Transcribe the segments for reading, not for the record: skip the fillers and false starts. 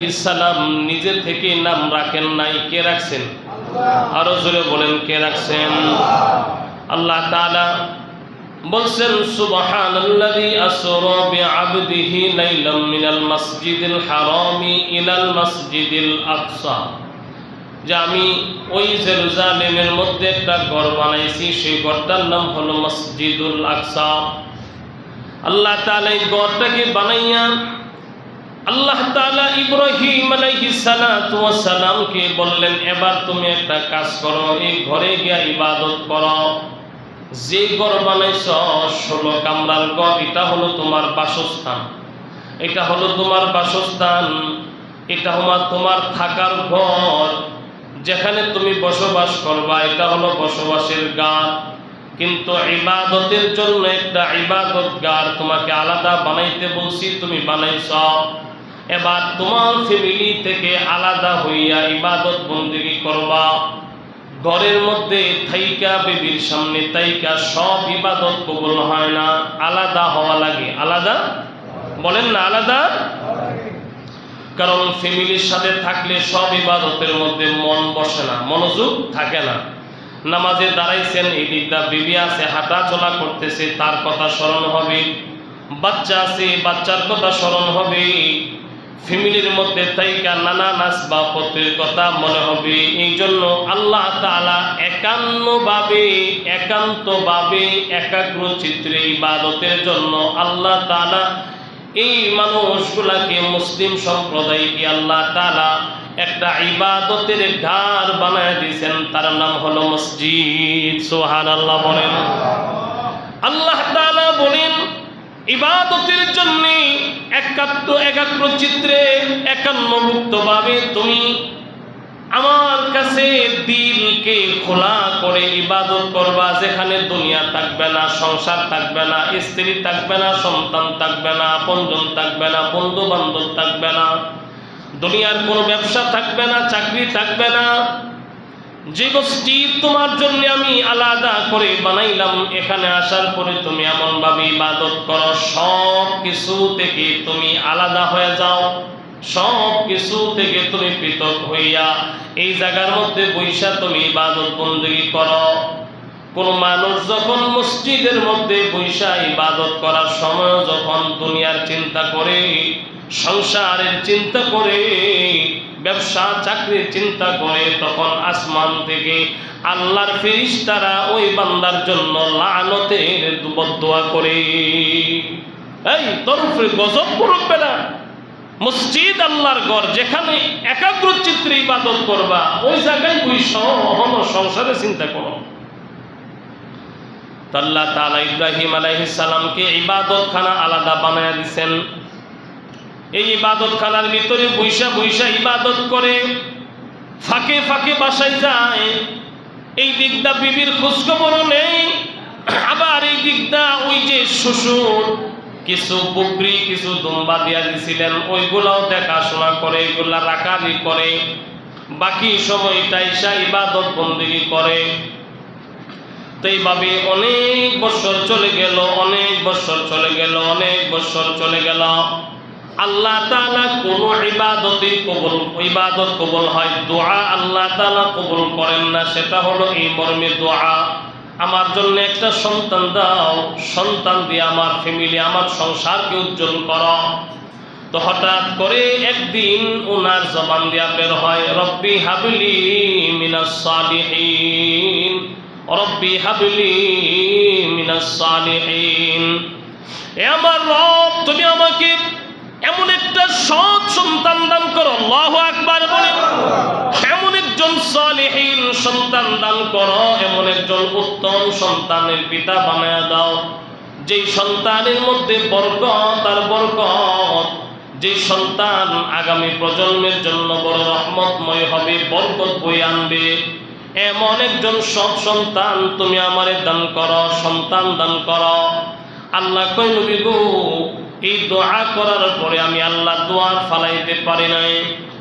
ইসলাম নিজে থেকে নাম রাখেন নাই, কে রাখছেন? আরো জোরে বলেন, কে রাখছেন? আল্লাহ তাআলা বলছেন, সুবহানাল্লাযী আসরা বিআবদিহি লাইলাম মিনাল মাসজিদিল হারামি ইলাল মাসজিদিল আকসা, যে আমি ওই জেরুজালেমের মধ্যে একটা ঘর বানাইছি, সেই ঘরটার নাম হলো মসজিদুল আকসা। আল্লাহ তাআলা এই ঘরটাকে বানাইয়া আল্লাহ তাআলা ইব্রাহিম আলাইহিস সালাতু ওয়াস সালামকে বললেন, এবার তুমি একটা কাজ করো, এই ঘরে গিয়া ইবাদত করো। যে ঘর বানাইছ 16 কামরার ঘর, এটা হলো তোমার বাসস্থান, এটা হলো তোমার বাসস্থান, এটা হলো তোমার থাকার ঘর, যেখানে তুমি বসবাস করবা, এটা হলো বসবাসের গার। কিন্তু ইবাদতের জন্য একটা ইবাদত গার তোমাকে আলাদা বানাইতে বলছি, তুমি বানাইছ। এবার তোমার ফ্যামিলি থেকে আলাদা হইয়া ইবাদত বন্দেগী করবা। ঘরের মধ্যে থাইকা বিবির সামনে তাইকা সব ইবাদত কবুল হয় না, আলাদা হওয়া লাগে। আলাদা বলেন না, আলাদা। কারণ ফ্যামিলির সাথে থাকলে সব ইবাদতের মধ্যে মন বসে না, মনোযোগ থাকে না। নামাজে দাঁড়াইছেন, এই দিকটা বিবি আছে, হাঁটা চলা করতেছে, তার কথা স্মরণ হবে। বাচ্চা আছে, বাচ্চার কথা স্মরণ হবে। ফ্যামিলির মধ্যে তাইকা নানা নাসবাপতের কথা মনে হবে। এই জন্য আল্লাহ তাআলা একান্তভাবে একাগ্র চিত্রে ইবাদতের জন্য আল্লাহ তাআলা এই মানুষগুলাকে, মুসলিম সম্প্রদায়কে আল্লাহ তাআলা একটা ইবাদতের ঘর বানায় দিয়েছেন, তার নাম হলো মসজিদ। সুবহানাল্লাহ বলেন। আল্লাহ তাআলা বলেন, ইবাদতের জন্য একাগ্র চিত্রে একান্নমুক্তভাবে তুমি আমার কাছে দিলকে খোলা করে ইবাদত করবা। যেখানে দুনিয়া থাকবে না, সংসার থাকবে না, স্ত্রী থাকবে না, সন্তান থাকবে না, আপনজন থাকবে না, বন্ধু বান্ধব থাকবে না, দুনিয়ার কোনো ব্যবসা থাকবে না, চাকরি থাকবে না। যে মসজিদ তোমার জন্য আমি আলাদা করে বানাইলাম, এখানে আসার পরে তুমি এমনভাবে ইবাদত করো, সব কিছু থেকে তুমি আলাদা হয়ে যাও, সব কিছু থেকে তুমি পৃথক হইয়া এই জায়গার মধ্যে বৈশা তুমি ইবাদত বন্দেগী করো। কোন মানুষ যখন মসজিদের মধ্যে বৈশা ইবাদত করার সময় যখন দুনিয়ার চিন্তা করে, সংসারের চিন্তা করে, ব্যবসা চাকরির চিন্তা করে, তখন আসমান থেকে আল্লাহর ফেরেশতারা ওই বান্দার জন্য লানতের বদদুয়া করে। এই তোর উপরে গজব পড়বে না। মসজিদ আল্লাহর ঘর, যেখানে একাগ্র চিত্রে ইবাদত করবা, ওই জায়গায় বৈশা সংসারে চিন্তা করো। আল্লাহ তাআলা ইব্রাহিম আলাইহিস সালামকে ইবাদতখানা আলাদা বানায়া দিয়েছেন। এই ইবাদতখানার ভিতরে বৈশা ইবাদত করে, ফাঁকে ফাঁকে বাসায় যায়। এই দিকটা বিবির খোঁজখবর নেই, আবার এই দিকটা ওই যে শ্বশুর কিছু বকরি কিছু দুম্বা দিয়া দিছিলেন, ওইগুলাও দেখাশোনা করে, এগুলা রাখালি করে। বাকি সময়টা ঈশা ইবাদত বন্দেগী করে। তো এইভাবে অনেক বছর চলে গেল, অনেক বছর চলে গেল, অনেক বছর চলে গেল। আল্লাহ তাআলা কোন ইবাদত কবুল হয়, দোয়া আল্লাহ তাআলা কবুল করেন না। সেটা হলো এই মর্মে দোয়া, আমার জন্য একটা সন্তান দাও, সন্তান দিয়ে আমার ফ্যামিলি, আমার সংসারকে উজ্জ্বল করো। তো হঠাৎ করে একদিন ওনার জবান দিয়া বের হয়, রব্বি হাবলি মিনাস সালিহিন, রব্বি হাবলি মিনাস সালিহিন। এ আমার রব, তুমি আমাকে এমন একটা সৎ সন্তান দান করো। আল্লাহু আকবার বলেন। এমন একজন সালিহিন সন্তান দান করো, এমন একজন উত্তম সন্তানের পিতা বানায়া দাও, যেই সন্তানের মধ্যে বরকত আর বরকত, যে সন্তান আগামী প্রজন্মের জন্য বড় রহমতময় হবে, বরকত বয়ে আনবে, এমন একজন সৎ সন্তান তুমি আমারে দান করো, সন্তান দান করো। আল্লাহ কই, নবী গো, এই দোয়া করার পরে আমি আল্লাহ দোয়া ফালাইতে পারি নাই,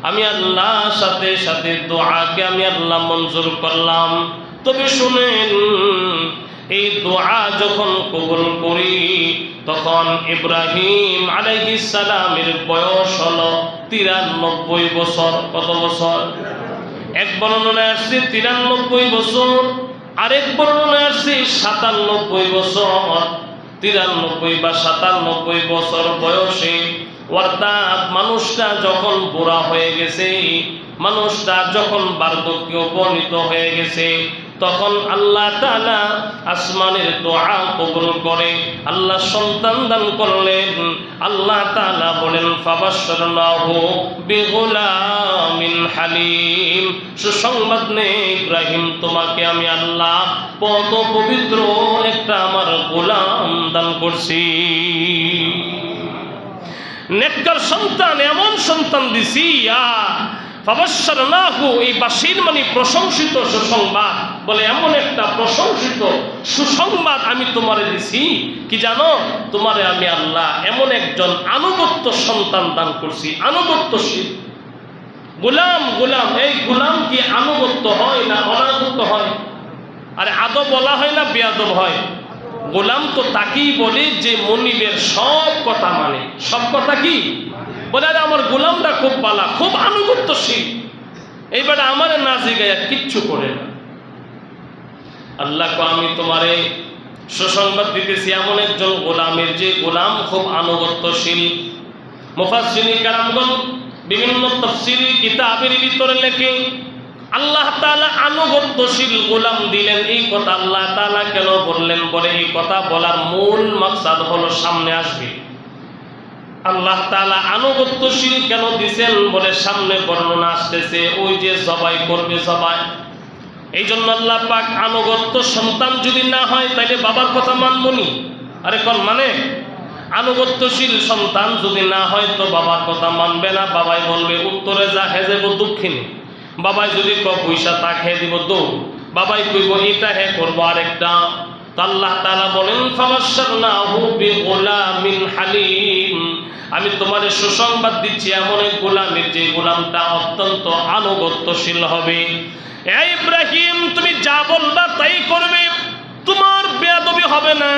আমি আল্লাহর সাথে সাথে দোয়াকে আমি আল্লাহ মঞ্জুর করলাম। তবে শুনেন, এই দোয়া যখন কবুল করি তখন ইব্রাহিম আলাইহিস সালামের বয়স হলো 93 বছর। কত বছর? এক বর্ণনায় আসছে 93 বছর, আরেক বর্ণনায় আসছে 97 বছর। 93 বা 97 বছর বয়সে, অর্থাৎ মানুষটা যখন বুড়া হয়ে গেছে, মানুষটা যখন বার্ধক্যে উপনীত হয়ে গেছে, তখন আল্লাহ তাআলা আসমানের দোয়া কবুল করে আল্লাহ সন্তান দান করলেন। আল্লাহ তাআলা বলেন ফাবাশশারনাহু বিগুলামিন হালিম, সুসংবাদ নে ইব্রাহিম, তোমাকে আমি আল্লাহ পদ পবিত্র একটা আমার গোলাম দান করছি। নেককার সন্তান, এমন সন্তান দিছি। ফাবাশশারনাহু, এই বাশির মানে প্রশংসিত সুসংবাদ, বলে এমন একটা প্রশংসিত সুসংবাদ আমি তোমারে দিছি, কি জানো? তোমারে আমি আল্লাহ এমন একজন আনুগত্য সন্তান দান করছি। আনুগত্যশীল গোলাম। গোলাম, এই গোলাম কি আনুগত্য হয় না অনানুগত্য হয়? আরে আদব বলা হয় না বেয়াদব হয়? গোলাম তো তাকেই বলে যে মনিবের সব কথা মানে। সব কথা কি বলে? আরে আমার গোলামটা খুব বালা, খুব আনুগত্যশীল, এইবার আমার না জিগায়া কিচ্ছু করে না। আল্লাহ কো আমি তোমারে সুসংবাদ দিতেছি এমন একজন গোলামের, যে গোলাম খুব আনুগত্যশীল। মুফাসসিরিন কেরামগণ বিভিন্ন তাফসীরি কিতাবের ভিতরে লেখে আল্লাহ তাআলা আনুগত্যশীল গোলাম দিলেন। এই কথা আল্লাহ তাআলা কেন বললেন? বলে এই কথা বলার মূল মাকসাদ হলো সামনে আসবে। আল্লাহ তাআলা আনুগত্যশীল কেন দিছেন বলে সামনে বর্ণনা আসতেছে। ওই যে জবাই করবে, জবাই, এই জন্য আল্লাহ পাক আনুগত্য সন্তান যদি না হয় তাইলে বাবার কথা মানবনি? আরে কোন মানে? আনুগত্যশীল সন্তান যদি না হয় তো বাবার কথা মানবে না। বাবাই বলবে উত্তরে যা, হে যাব দক্ষিণে। বাবাই যদি পয়সা তা খেয়ে দিব দৌড়। বাবাই কইব এটা হে করবো আরেকটা। আল্লাহ তাআলা বলেন ফাবাশশারনাহু বিগুলামিন হালিম, আমি তোমাদের সুসংবাদ দিচ্ছি এমন এক গোলামের, যে গোলামটা অত্যন্ত আনুগত্যশীল হবে। এই ইব্রাহিম, তুমি যা বলবা তাই করবে, তোমার বেয়াদবি হবে না,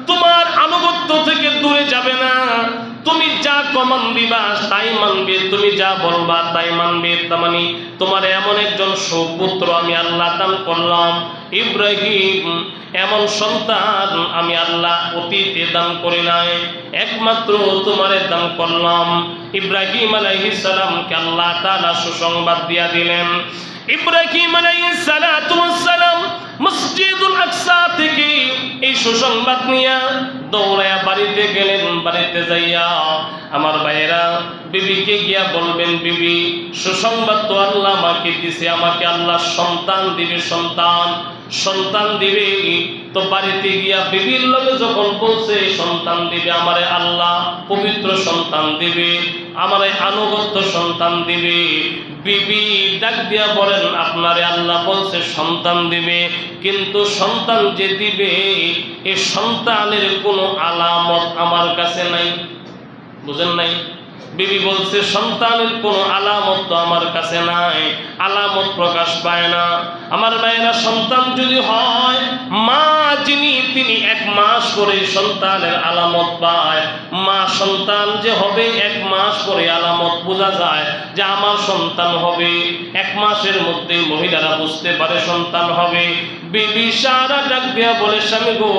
তোমার আনুগত্য থেকে দূরে যাবে না। তুমি যা কমান দিবা তাই মানবে, তুমি যা বলবা তাই মানবে। তার মানে তোমার এমন একজন সুপুত্র আমি আল্লাহ দান করলাম। ইব্রাহিম, এমন সন্তান আমি আল্লাহ অতীতে দান করি নাই, একমাত্র তোমারে দান করলাম। ইব্রাহিম আলাইহিস সালামকে আল্লাহ তাআলা সুসংবাদ দিয়া দিলেন। ইব্রাহিম আলাইহিস সালাতু ওয়াস সালাম মসজিদুল আকসা থেকে এই সুসংবাদ নিয়ে দৌড়ায়া বাড়িতে গেলেন। বাড়িতে যাইয়া আমার ভাইয়েরা বিবিকে গিয়া বলবেন, বিবি সুসংবাদ তো আল্লাহ আমাকে দিছে, আমাকে আল্লাহ সন্তান দিবে, সন্তান দিবে। তো বাড়িতে গিয়া বিবির লগে যখন বলছে সন্তান দিবে, আমারে আল্লাহ পবিত্র সন্তান দিবে, আমারে আনুগত্য সন্তান দিবে, বিবি ডাক দিয়া বলেন আপনারে আল্লাহ বলছে সন্তান দিবে, কিন্তু সন্তান যে দিবে এই সন্তানের কোনো আলামত আমার কাছে নাই। বুঝেন নাই? বিবি বলছে সন্তানের কোনো আলামত তো আমার কাছে নাই, আলামত প্রকাশ পায় না। আমার মায়েরা, সন্তান যদি হয়, মা যিনি তিনি 1 মাস করে সন্তানের আলামত পায়। মা সন্তান যে হবে 1 মাস করে আলামত বোঝা যায় যে আমার সন্তান হবে। 1 মাসের মধ্যে মহিলারা বুঝতে পারে সন্তান হবে। বিবি সারা ডাক দিয়া বলে, স্বামী গো,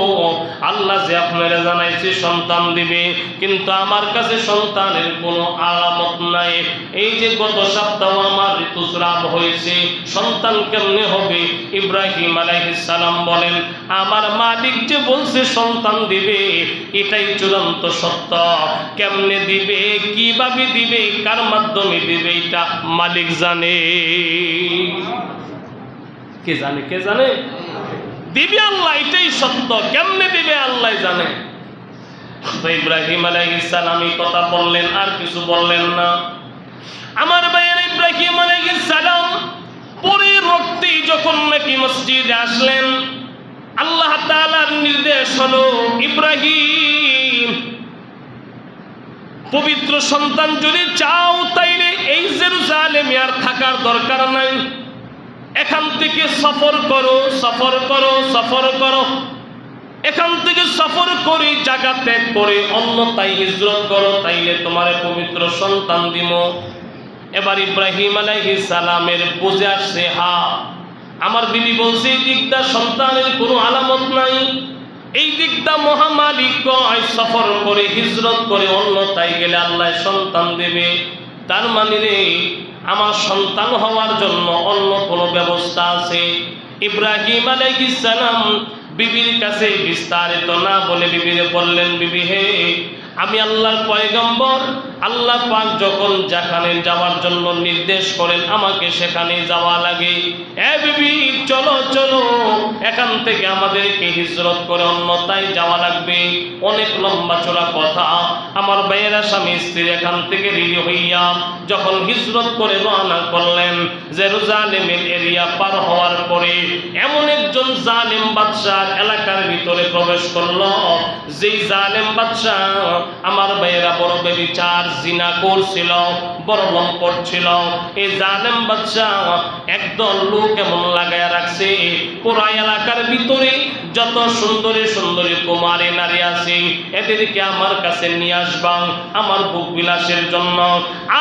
আল্লাহ যে আপনারা জানাইছে সন্তান দিবে, কিন্তু আমার কাছে সন্তানের কোনো আলামত নাই। এই যে গত সপ্তাহ আমার ঋতুস্রাব হয়েছে, সন্তান কেমনে হবে? ইব্রাহিম আলাইহিস সালাম বলেন, আমার মালিক যে বলছে সন্তান দিবে এটাই চূড়ান্ত সত্য। কেমনে দিবে, কিভাবে দিবে, কার মাধ্যমে দিবে, এটা মালিক জানে। কে জানে? কে জানে? দিবে আল্লাহ, এটাই সত্য। কেমনে দিবে আল্লাহ জানে। তো ইব্রাহিম আলাইহিস সালাম এই কথা বললেন, আর কিছু বললেন না। আমার ভাইয়ের, ইব্রাহিম আলাইহিস সালাম পরের রক্তে যখন নাকি মসজিদে আসলেন, আল্লাহ তাআলার নির্দেশ হলো, ইব্রাহিম পবিত্র সন্তান যদি চাও তাইলে এই জেরুজালেমে আর থাকার দরকার নাই, এখান থেকে সফর করো, সফর করো, সফর করো। এখান থেকে সফর করে জায়গা ত্যাগ করে অন্যথায় হিজরত করো, তাইলে তোমার পবিত্র সন্তান দিব। এবার ইব্রাহিম আলাইহিস সালামের বুঝে আসছে, হ্যাঁ আমার বিবি বলছে এই দিকটা সন্তানের কোনো আলামত নাই, এই দিকটা মহামালিক কয় সফর করে হিজরত করে অন্যথায় গেলে আল্লাহ সন্তান দেবে। তার মানে রে আমার সন্তান হওয়ার জন্য অন্য কোনো ব্যবস্থা আছে। ইব্রাহিম আলাইহিস সালাম বিবির কাছে বিস্তারিত না বলে বিবিরে বললেন, বিবি হে, আমি আল্লাহর পয়গম্বর, আল্লাহ পাক যখন যেখানে যাওয়ার জন্য নির্দেশ করেন আমাকে সেখানে যাওয়া লাগে। এ বিবি চলো চলো, এখান থেকে আমাদেরকে হিজরত করে অন্যথায় যাওয়া লাগবে। অনেক লম্বা চড়া কথা। আমার ভাইয়েরা স্বামী স্ত্রী এখান থেকে রেডি হইয়া যখন হিজরত করে রওনা করলেন, জেরুজালেমের এরিয়া পার হওয়ার পরে এমন একজন জালেম বাদশাহ এলাকার ভিতরে প্রবেশ করলো, যেই জালেম বাদশাহ আমার ভাইয়েরা বড় ব্যভিচার জিনা করছিল, বড় লম্পট ছিল। এই জালেম বাদশাহ একদল লোক এমন লাগায়া রাখছে, পুরা এলাকার ভিতরে যত সুন্দরী সুন্দরী কুমারী নারী আছে এদেরকে আমার কাছে নিয়ে আসবা আমার বুক বিলাসের জন্য।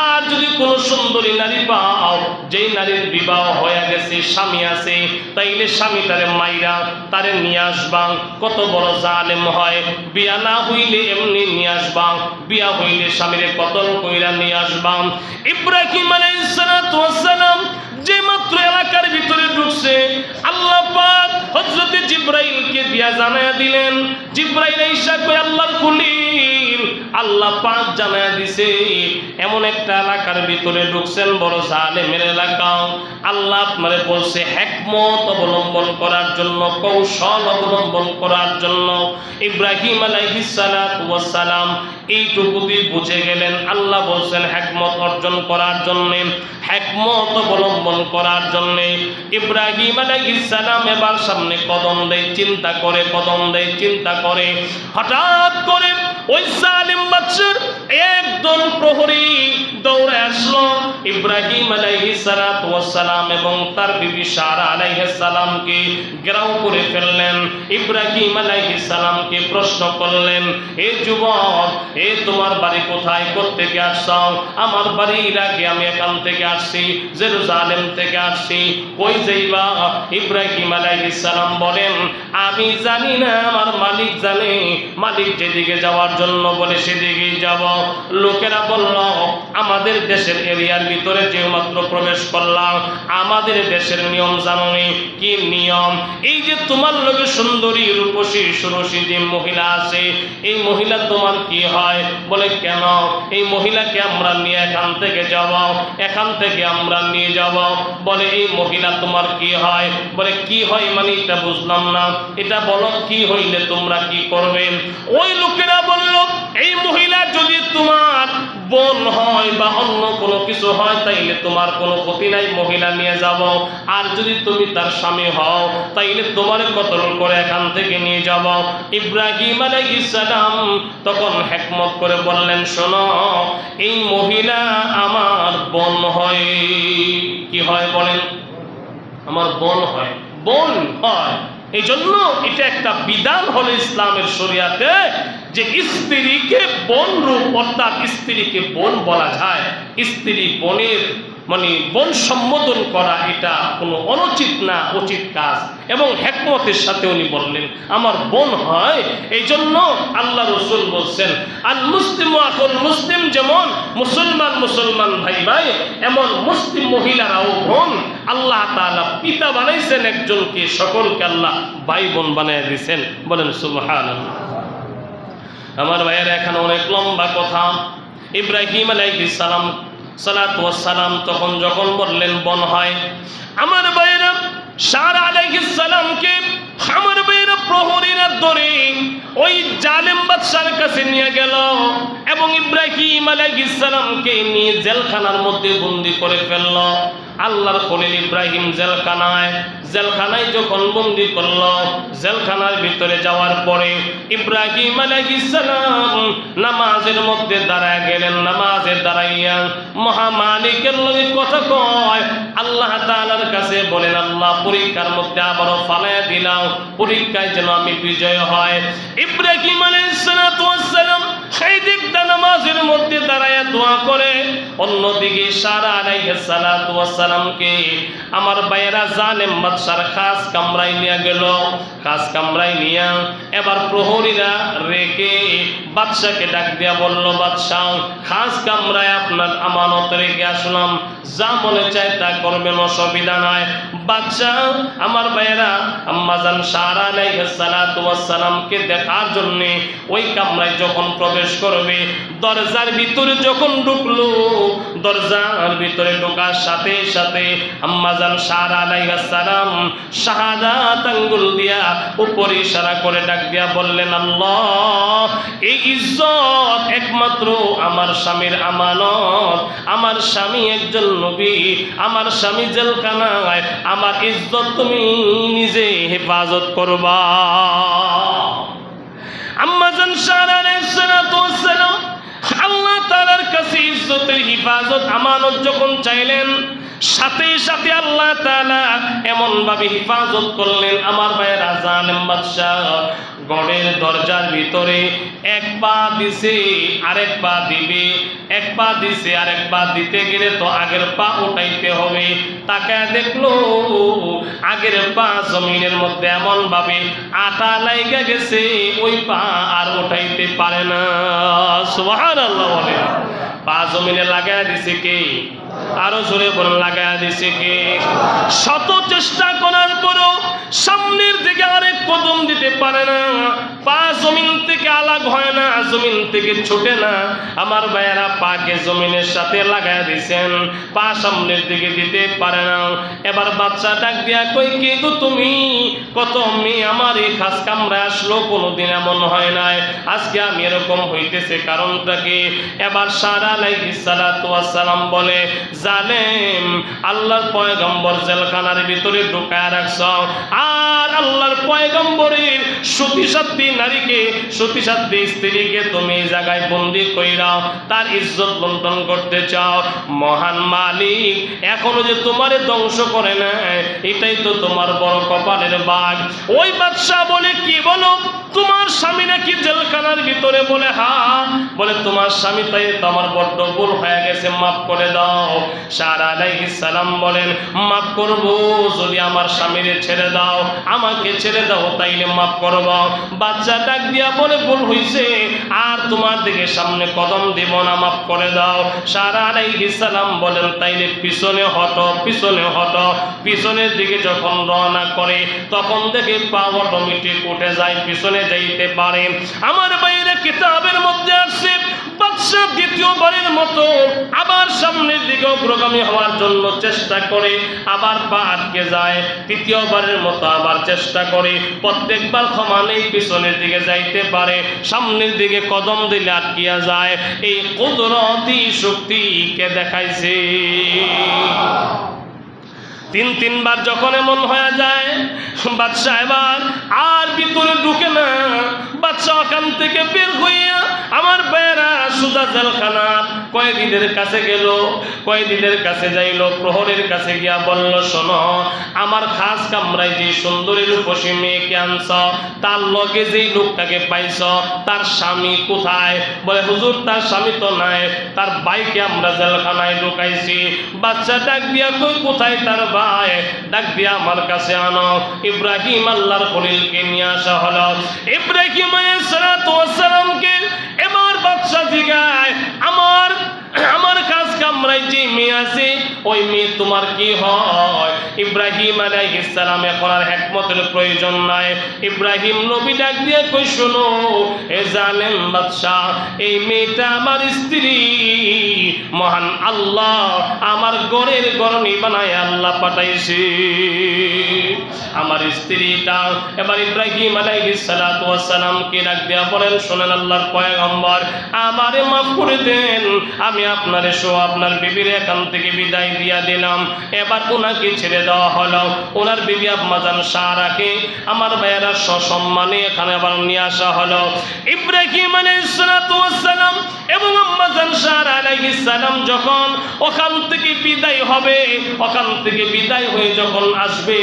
আর যদি কোনো সুন্দরী নারী পাও, যেই নারীর বিবাহ হয়ে গেছে, স্বামী আছে, তাইলে স্বামীটারে মাইরা তারে নিয়ে আসবা। কত বড় জালেম হয়, বিয়া না হইলে এমনি নিয়ে আসবা, বিয়া হইলে স্বামীরে কতল কইরা নিয়ে আসবা। ইব্রাহিম আলাইহিস সালাতু ওয়াস সালাম যে মাত্র এলাকার ভিতরে ঢুকছে, আল্লাহ পাক হযরত জিবরাইলকে দিয়া জানায়া দিলেন। জিবরাইল আইসা কই আল্লাহর খলিল, আল্লাহ পাক জানায়া দিছে এমন একটা এলাকার ভিতরে ঢুকছেন বড় জালেমের এলাকা। আল্লাহ আপনারে বলছে হিকমত অবলম্বন করার জন্য, কৌশল অবলম্বন করার জন্য। ইব্রাহিম আলাইহিস সালাতু ওয়াস সালাম এইটুকুই বুঝে গেলেন। আল্লাহ বলছেন হিকমত অর্জন করার জন্য, হিকমত অবলম্বন করার জন্য। ইব্রাহিম আলাইহিস সালাম এবার সামনে কদম দেয়, চিন্তা করে, কদম দেয়, চিন্তা করে। হঠাৎ করে ওই জালিম বাদশার একদল প্রহরী দৌড়ে আসলো ইব্রাহিম আলাইহিস সালাতু ওয়াস সালাম এবং তার বিবি সারা আলাইহিস সালামকে ঘেরাও করে ফেললেন। ইব্রাহিম আলাইহিস সালামকে প্রশ্ন করলেন, এ যুবক, এ তোমার বাড়ি কোথায়, কোত্থেকে আসছো? আমার বাড়ি ইরাকে, আমি এখান থেকে আসছি, জেরুজালেম থেকে আসছি। কই যাইবা? ইব্রাহিম আলাইহিস সালাম বলেন, আমি জানি না, আমার মালিক জানে, মালিক যেদিকে যাওয়ার জন্য বলে সেদিকেই যাব। লোকেরা বলল, আমাদের দেশের এরিয়ার ভিতরে যে মাত্র প্রবেশ করলাম, আমাদের দেশের নিয়ম জানি। কি নিয়ম? এই যে তোমার লোকে সুন্দরী রূপসী সুরসী যে মহিলা আছে, এই মহিলা তোমার কি হয়? বলে কেন? এই মহিলাকে আমরা নিয়ে এখান থেকে যাব, এখান থেকে আমরা নিয়ে যাব। বলে এই মহিলা তোমার কি হয়? বলে কি হয় মানে এটা বুঝলাম না, এটা বলো কি হইলে তোমরা কি করবেন? ওই লোকেরা বলল, এই মহিলা যদি তোমার বোন হয় বা অন্য কোনো কিছু হয় তাইলে তোমার কোনো ক্ষতি নাই, মহিলা নিয়ে যাব। আর যদি তুমি তার স্বামী হও তাইলে তোমার কতল করে এখান থেকে নিয়ে যাব। ইব্রাহিম আলাইহিস সালাম তখন হিকমত করে বললেন, শোনো, এই মহিলা আমার বোন হয়। কি হয় বলেন? আমার বোন হয়, বোন হয়। এই জন্য এটা একটা বিধান হলো ইসলামের শরিয়াতে যে স্ত্রীকে বোন রূপ, অর্থাৎ স্ত্রীকে বোন বলা যায়। স্ত্রী বোনের মানে বোন সম্বোধন করা এটা কোনো অনুচিত না, উচিত কাজ। এবং হিকমতের সাথে উনি বললেন আমার বোন হয়। এই জন্য আল্লাহ রসুল বলছেন, আল মুসলিম আকুল মুসলিম, যেমন মুসলমান মুসলমান ভাই ভাই, এমন মুসলিম মহিলারাও বোন। আল্লাহ তাআলা পিতা বানাইছেন একজনকে, সকলকে আল্লাহ ভাই বোন বানিয়ে দিয়েছেন। বলেন সুবহানাল্লাহ। আমার ভাইয়েরা, এখানে অনেক লম্বা কথা। ইব্রাহিম আলাইহিস সালাম সালাতু ওয়াস সালাম তখন যখন বললেন বোন হয়, আমার ভাইয়েরা সারা আলাইহিস সালামকে আমার ভাইয়েরা প্রহরীরা ধরে ওই জালেম বাদশার কাছে নিয়ে গেল এবং ইব্রাহিম আলাইহিস সালামকে নিয়ে জেলখানার মধ্যে বন্দী করে ফেলল। আল্লাহর খলিল ইব্রাহিম জেলখানায় যখন বন্দি করলো, জেলখানার ভিতরে যাওয়ার পরে ইব্রাহিম আলাইহিস সালাম নামাজের মধ্যে দাঁড়ায় গেলেন। নামাজে দাঁড়াইয়া মহামালিকের লগে কথা কয়, আল্লাহ তাআলার কাছে বলেন, আল্লাহ পরীক্ষার মধ্যে আবারও ফালাইয়া দিলাম, পরীক্ষায় যেন আমি বিজয় হয়। ইব্রাহিম আলাইহিস সালাম সেই দিকটা নামাজের মধ্যে দাঁড়ায় দোয়া করে, অন্যদিকে সারা আলাইহিস সালামকে আমার ভাইয়েরা জালেম বাদশার খাস কামরায় নিয়ে গেল। খাস কামরায় নিয়ে এবার প্রহরীরা রেখে বাদশাকে ডাক দিয়া বলল, বাদশাহ খাস কামরায় আপনার আমানত রেখে আসলাম, যা মনে চায় তা করবেন, অসুবিধা নয়। বাদশাহ আমার ভাইয়েরা আম্মাজান সারা আলাইহিস সালামকে দেখার জন্য ওই কামরায় যখন প্রবেশ করবে, দরজার ভিতরে যখন ঢুকলো, দরজার ভিতরে ঢোকার সাথে সাথে আম্মাজান সারা আলাইহিস সালাম শাহাদাত আঙ্গুল দিয়া উপরে ইশারা করে ডাক দিয়া বললেন, আল্লাহ এই ইজ্জত একমাত্র আমার স্বামীর আমানত, আমার স্বামী একজন নবী, আমার স্বামী জেলখানায়, আমার ইজ্জত তুমি নিজে হেফাজত করবা। আম্মাজান সারা আলাইহিস সালাম আল্লাহ তাআলার কাছে ইজ্জতের হিফাজত আমানত যখন চাইলেন, সাথে সাথে আল্লাহ তাআলা এমন ভাবে হিফাজত করলেন, আমার ভাইয়েরা জালেম বাদশা গড়ের দরজার ভিতরে এক পা দিছে আরেক পা দিবে, এক পা দিছে আরেক পা দিতে গেলে তো আগের পা উঠাইতে হবে। তাকায় দেখলো আগের পা জমিনের মধ্যে এমন ভাবে আটা লাইগা গেছে, ওই পা আর উঠাইতে পারে না। সুবহানাল্লাহ বলে, পা জমিনে লাগায় দিছে কে? আরো জোরে বলেন, লাগায় দিছে কে? শত চেষ্টা করার পরও সামনের দিকে আরেক কদম দিতে পারে না, পা জমিন থেকে আলাগ হয় না, জমিন থেকে ছুটে না। আমার ভাইয়েরা পাকে জমিনের সাথে লাগায় দিছেন, পা সামনের দিকে দিতে পারে না। এবার বাচ্চা ডাক দিয়া কই, কে গো তুমি? কত মেয়ে আমার এই খাস কামরায় আসলো, কোনোদিন এমন হয় নাই, আজকে আমি এরকম হইতেছে, কারণটা কি? এবার সারা আলাইহিস সালাম বলে, জালেম আল্লাহর পয়গম্বর জেলখানার ভিতরে ঢুকায় রাখছ, আর আল্লাহর পয়গম্বরের সতীসাধ্যী নারীকে, সতীসাধ্যী স্ত্রীকে তুমি এই জায়গায় বন্দি কইরাও, তার ইজ্জত লুণ্ঠন করতে চাও। মহান মালিক এখনো যে তোমারে ধ্বংস করে না, এটাই তো তোমার বড় কপালের বাঘ। ওই বাদশা বলে, কি বলো তোমার স্বামী নাকি জেলখানার ভিতরে? বলে হ্যাঁ। বলে তোমার স্বামী, তাই তো আমার বড্ড ভুল হয়ে গেছে, মাফ করে দাও। সারা আলাইহিস সালাম বলেন, মাফ করব যদি আমার স্বামীরে ছেড়ে দাও, আমাকে ছেড়ে দাও, তাইলে মাফ করব। বাচ্চা ডাক দিয়া বলে, ভুল হইছে, আর তোমার দিকে সামনে কদম দিব না, মাফ করে দাও। সারা আলাইহিস সালাম বলেন, তাইলে পিছনে হটো, পিছনে হটো। পিছনের দিকে যখন রওনা করে, তখন দেখে পা অটোমেটিক উঠে যায়, পিছনে যাইতে পারে। আমার বাইরে কিতাবের মধ্যে আছে, বাদশা দ্বিতীয়বারের মতো আবার সামনের দিকে অগ্রগামী হওয়ার জন্য চেষ্টা করে, আবার পা আটকে যায়। তৃতীয়বারের মতো আবার চেষ্টা করে, প্রত্যেকবার ক্ষমা নেই, পিছনের দিকে যাইতে পারে, সামনের দিকে কদম দিলে আটকিয়া যায়। এই কুদরতি শক্তিকে দেখাইছে। তিনবার যখন এমন হয়ে যায়, বাদশা এবার আর ভিতরে ঢুকে না। বাদশা ওখান থেকে বের হইয়া আমার বেড়া সুজা জেলখানার কয়েদিদের কাছে গেল। কয়েদিদের কাছে যাইল, প্রহরের কাছে গিয়া বলল, শোনো, আমার খাস কামরায় যে সুন্দরী রূপসী মেয়েকে আনছ, তার লগে যেই লোকটাকে পাইছ, তার স্বামী কোথায়? বলে, হুজুর তার স্বামী তো নাই, তার ভাইকে আমরা জেলখানায় ঢুকাইছি। বাচ্চা ডাক দিয়া কই, কোথায় তার ভাই? ডাক দিয়া আমার কাছে আনো। ইব্রাহিম আল্লাহর খলিলকে নিয়ে আসা হলো। ইব্রাহিম আলাইহিস সালামকে এবার বাদশা জিগায়, আমার কাজ কামরায় যে মেয়ে আছে, ওই মেয়ে তোমার কি হয়? ইব্রাহিম আলাইহিস সালাম এখন আর হিকমতের প্রয়োজন নাই। ইব্রাহিম নবী ডাক দিয়ে কই শোনো এ জালেম বাদশা, এই মেয়েটা আমার স্ত্রী, মহান আল্লাহ আমার ঘরের গরনি বানায় আল্লাহ পাঠাইছে আমার স্ত্রীটা। এবার ইব্রাহিম আলাইহিস সালাতু ওয়াস সালামকে ডাক দিয়া বলেন শোনেন আল্লাহর পয়গম্বর, আমারে মাফ করে দেন, আমি আপনারে সহ আপনার বিবির এখান থেকে বিদায় দিয়া দিলাম। এবার ওনাকে ছেড়ে দেওয়া হলো। ওনার বিবি আম্মাজান সারাকে আমার ভাইয়েরা সসম্মানে এখানে আবার নিয়ে আসা হলো। ইব্রাহিম আলাইহিস সালাতু ওয়াস সালাম এবং আম্মাজান সারা আলাইহিস সালাম যখন ওখান থেকে বিদায় হবে, ওখান থেকে বিদায় হয়ে যখন আসবে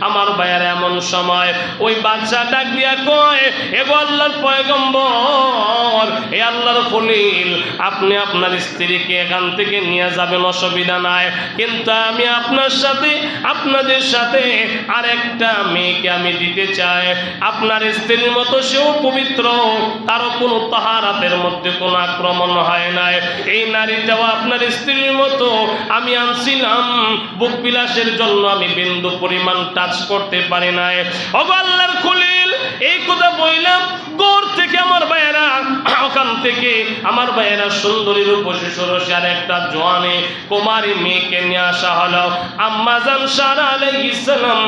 আমার ভাইয়েরা এমন সময় ওই বাচ্চা ডাক দিয়া কয়, এগো আল্লাহর পয়গম্বর, এ আল্লাহর খলিল, আপনি আপনার স্ত্রীকে এখান থেকে নিয়ে যাবেন, অসুবিধা নাই, কিন্তু আমি আপনার সাথে আপনাদের সাথে আরেকটা মেয়েকে আমি দিতে চাই। আপনার স্ত্রীর মতো সেও পবিত্র, তারও কোনো তাহারাতের মধ্যে কোনো আক্রমণ হয় নাই। এই নারীটাও আপনার স্ত্রীর মতো আমি আনছিলাম, বুক বিলাসের জন্য আমি বিন্দু পরিমাণ টাচ করতে পারি নাই। ওগো আল্লাহর খলিল, এই কথা বললাম গোর থেকে আমার ভাইয়েরা, ওখান থেকে আমার ভাইয়েরা সুন্দরী রূপসী সরসী আর একটা জোয়ানে কুমারী মেয়েকে নিয়ে আসা হলো। আম্মাজান সারা আলাইহিস সালাম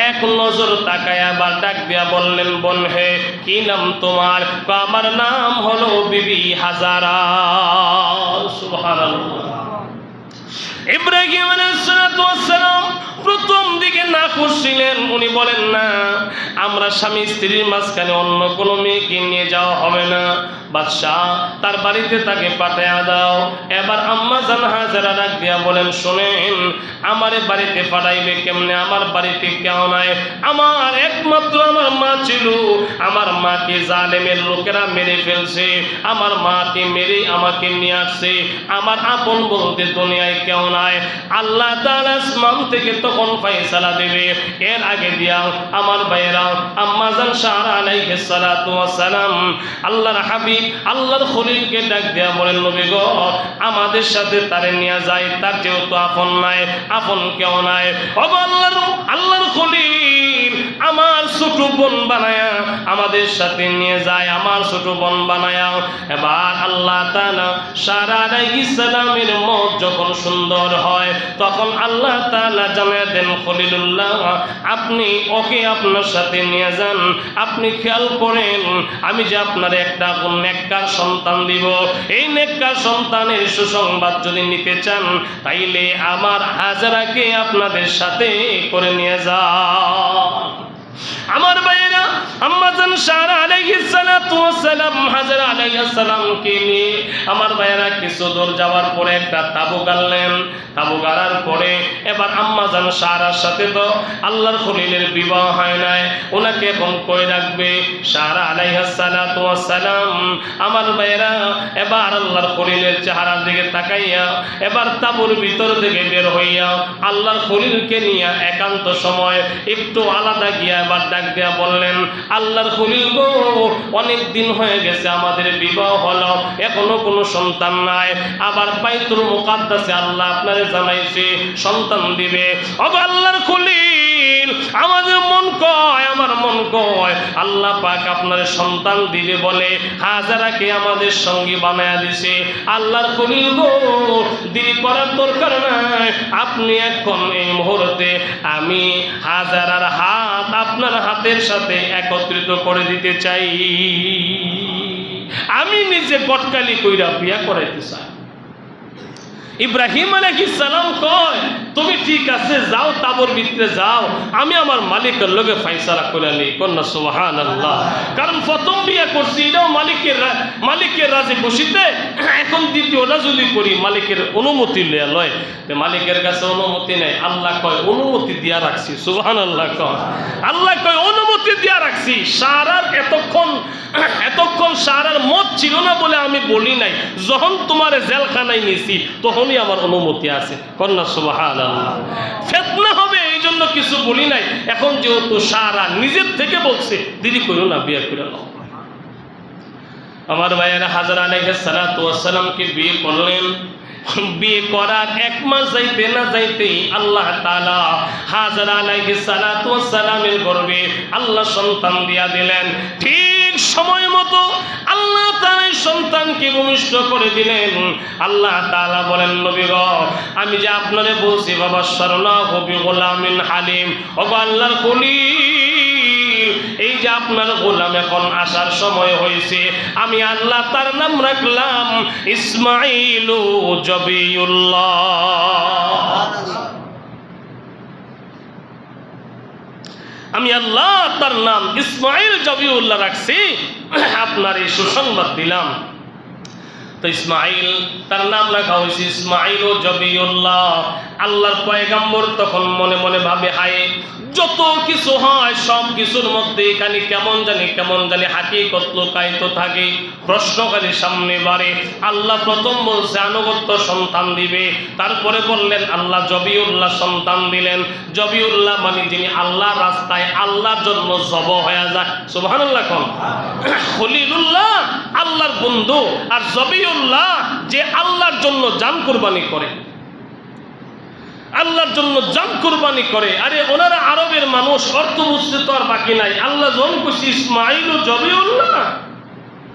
এক নজর তাকায় আবার ডাক দিয়া বললেন, বোন হে, কি নাম তোমার? আমার নাম হলো বিবি হাজারা। সুবহানাল্লাহ। ইব্রাহিম আলাইহিস সালাম প্রথম দিকে না করছিলেন, উনি বলেন না আমরা স্বামী স্ত্রীর মাঝখানে অন্য কোনো মেয়েকে নিয়ে যাওয়া হবে না, বাদশাহ তার বাড়িতে তাকে পাঠায়া দাও। এবার আম্মাজান হাজারা ডাক দিয়া বলেন, শোনেন আমারে বাড়িতে পাঠাইবে কেমনে? আমার বাড়িতে কেউ নাই, আমার একমাত্র আমার মা ছিল, আমার মাকে জালেমের লোকেরা মেরে ফেলছে, আমার মাকে মেরে আমাকে নিয়ে আসছে, আমার আপন বলতে দুনিয়ায় কেউ নাই। আল্লাহ তাআলা আসমান থেকে তখন ফয়সালা দেবে, এর আগে দিয়া আমার ভাইয়েরা আম্মাজান সারা আলাইহিস সালাতু ওয়াস সালাম আল্লাহর হাবিব আল্লাহর খলিলকে ডাক দিয়া বলেন, নবী গো আমাদের সাথে তারে নিয়ে যায়, তার যেহেতু আপন নাই, আপন কেউ নাই, ওগো আল্লাহর খলিল আমার ছোট বোন বানায়া আমাদের সাথে নিয়ে যায়, আমার ছোট বোন বানায়া। এবার আল্লাহ তাআলা সারা আলাইহিস সালামের মত যখন সুন্দর হয় তখন আল্লাহ তাআলা জানিয়ে দেন, খলিলুল্লাহ আপনি ওকে আপনার সাথে নিয়ে যান, আপনি খেয়াল করেন আমি যে আপনার একটা নেককার সন্তান দিব, এই নেককার সন্তানের সুসংবাদ যদি নিতে চান তাইলে আমার হাজারাকে আপনাদের সাথে করে নিয়ে যান। আমার ভাইয়েরা আম্মাজান সারা আলাইহিস সালাতু ওয়াস সালাম হাজারা আলাইহিস সালামকে নিয়ে আমার ভাইয়েরা কিছু দূর যাওয়ার পরে একটা তাবু গাড়লেন। তাবু গাড়ার পরে এবার আম্মাজান সারার সাথে তো আল্লাহর খলিলের বিবাহ হয় নাই, ওনাকে এখন কই রাখবে? সারা আলাইহিস সালাতু ওয়াস সালাম আমার ভাইয়েরা এবার আল্লাহর খলিলের চেহারার দিকে তাকাইয়া এবার তাবুর ভিতর থেকে বের হইয়া আল্লাহর খলিলকে নিয়ে একান্ত সময় একটু আলাদা গিয়া এবার ডাক দিয়া বললেন, আল্লাহর খলিল গো অনেক দিন হয়ে গেছে আমাদের বিবাহ হলো, এখনো কোনো সন্তান নাই, আবার বাইতুল মুকাদ্দাসে আল্লাহ আপনারে জানাইছে সন্তান দিবে। ওগো আল্লাহর খলিল আমাদের মন কয়, আমার মন কয় আল্লাহ পাক আপনার সন্তান দিবে বলে হাজারাকে আমাদের সঙ্গী বানায়া দিছে। আল্লাহর খলিল গো দেরি করার দরকার নাই, আপনি এখন এই মুহূর্তে আমি হাজারার হাত আপনার হাতের সাথে একত্রিত করে দিতে চাই, আমি নিজে গটকালি কইরা বিয়া করাইতে চাই। ইব্রাহিম আলাইহিস সালাম কয়, তুমি ঠিক আছে যাও, তাবর ভিতরে যাও, আমি আমার মালিকের লগে ফয়সালা করে নেই। কন্যা সুবহানাল্লাহ। কারণ প্রথম বিয়ে করছি এটাও মালিকের রাজি খুশিতে, এখন দ্বিতীয়টা যদি করি মালিকের অনুমতি লয়, মালিকের কাছে অনুমতি নেই, আল্লাহ কয় অনুমতি দিয়া রাখছি। সুবহানাল্লাহ কয়, আল্লাহ কয় অনুমতি দিয়া রাখছি। সারার এতক্ষণ সারার মত ছিল না বলে আমি বলি নাই, যখন তোমার জেলখানায় নিছি তখনই আমার অনুমতি আছে। কন্যা সুবহানাল্লাহ। ফিতনা হবে এই জন্য কিছু বলি নাই, এখন যেহেতু সারা নিজের থেকে বলছে দেরি করো না, বিয়ে করে নাও। আমার ভাইয়েরা হাজারা আলাইহিস সালাতু ওয়াস সালামকে বিয়ে করলেন। বিয়ে করার 1 মাস যাইতে না যাইতেই আল্লাহ তাআলা হাজরা আলাইহিস সালাতু ওয়াস সালামের গর্ভে আল্লাহ সন্তান দিয়া দিলেন। ঠিক সময় মতো আল্লাহ তাআলা সন্তানকে ভূমিষ্ঠ করে দিলেন। আল্লাহ তাআলা বলেন, নবী গো, আমি যে আপনারে বলছি বাবা শরণাহু বিগুলামিন হালিম, ওগো আল্লাহর খলিল, এই যে আপনার গোলাম এখন আসার সময় হয়েছে, আমি আল্লাহ তার নাম রাখলাম ইসমাঈল জবিউল্লাহ। আমি আল্লাহ তার নাম ইসমাঈল জবিউল্লাহ রাখছি, আপনার এই সুসংবাদ দিলাম। তো ইসমাঈল তার নাম রাখা হয়েছে ইসমাঈল জবিউল্লাহ। আল্লাহর পয়গম্বর তখন মনে মনে ভাবে, হায় যত কিছু হয় সব কিছুর মধ্যে এখানে কেমন জানি হাকিকত লুকায়িত থাকে। প্রশ্নকারী সামনে বাড়ে। আল্লাহ প্রথম বলছে আনুগত্য সন্তান দিবে, তারপরে বললেন আল্লাহ জবিউল্লাহ সন্তান দিলেন। জবিউল্লাহ মানে যিনি আল্লাহর রাস্তায় আল্লাহর জন্য জব হয়ে যায়। সুবহানাল্লাহ। কোন খলিলুল্লাহ আল্লাহর বন্ধু, আর জবিউল্লাহ যে আল্লাহর জন্য জান কুরবানি করে, আল্লাহর জন্য জান কুরবানি করে। আরে ওনারা আরবের মানুষ, অর্থ বুঝতে তো আর বাকি নাই। আল্লাহ যখন খুশি ইসমাঈল জবিউল্লাহ,